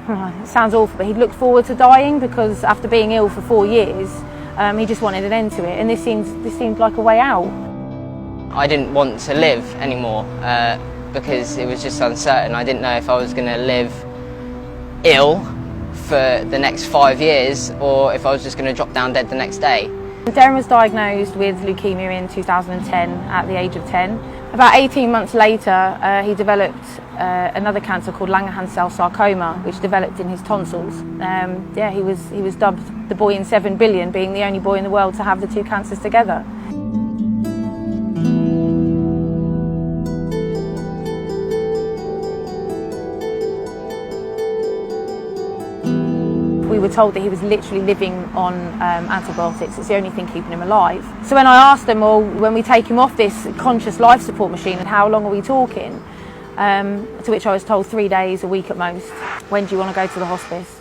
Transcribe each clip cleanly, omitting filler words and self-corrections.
it sounds awful, but he'd looked forward to dying because after being ill for 4 years, he just wanted an end to it, and this seemed like a way out. I didn't want to live anymore because it was just uncertain. I didn't know if I was going to live ill for the next 5 years or if I was just going to drop down dead the next day. Deryn was diagnosed with leukemia in 2010 at the age of 10. About 18 months later, he developed another cancer called Langerhans cell sarcoma, which developed in his tonsils. He was dubbed the boy in 7 billion, being the only boy in the world to have the two cancers together. We were told that he was literally living on antibiotics. It's the only thing keeping him alive. So when I asked them, well, when we take him off this conscious life support machine, and how long are we talking? To which I was told 3 days, a week at most. When do you want to go to the hospice?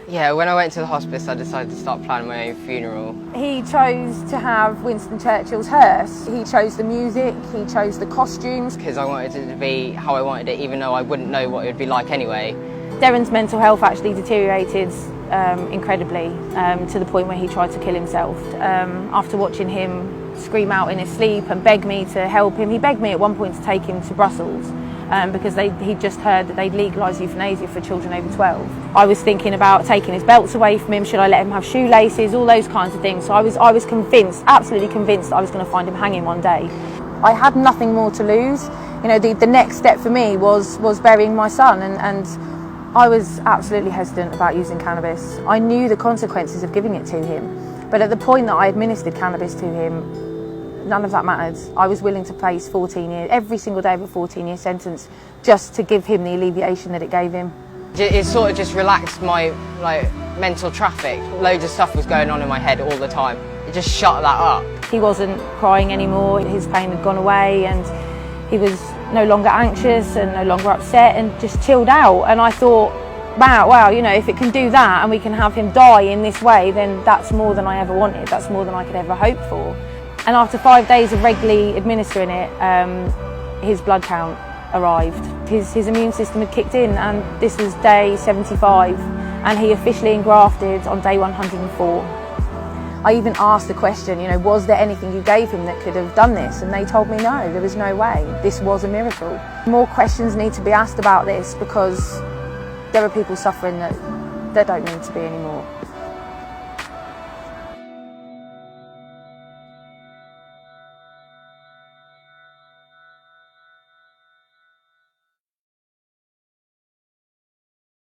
Yeah, when I went to the hospice, I decided to start planning my own funeral. He chose to have Winston Churchill's hearse. He chose the music, he chose the costumes. Because I wanted it to be how I wanted it, even though I wouldn't know what it would be like anyway. Deryn's mental health actually deteriorated incredibly to the point where he tried to kill himself. After watching him scream out in his sleep and beg me to help him, he begged me at one point to take him to Brussels because he'd just heard that they'd legalised euthanasia for children over 12. I was thinking about taking his belts away from him, should I let him have shoelaces, all those kinds of things. So I was convinced, absolutely convinced, that I was going to find him hanging one day. I had nothing more to lose. You know, the next step for me was burying my son, and I was absolutely hesitant about using cannabis. I knew the consequences of giving it to him, but at the point that I administered cannabis to him, none of that mattered. I was willing to face 14 years, every single day of a 14-year sentence, just to give him the alleviation that it gave him. It sort of just relaxed my mental traffic. Loads of stuff was going on in my head all the time. It just shut that up. He wasn't crying anymore, his pain had gone away, and he was no longer anxious and no longer upset and just chilled out. And I thought, wow, you know, if it can do that and we can have him die in this way, then that's more than I ever wanted, that's more than I could ever hope for. And after 5 days of regularly administering it, his blood count arrived. His immune system had kicked in, and this was day 75, and he officially engrafted on day 104. I even asked the question, you know, was there anything you gave him that could have done this? And they told me no, there was no way. This was a miracle. More questions need to be asked about this because there are people suffering that don't need to be anymore.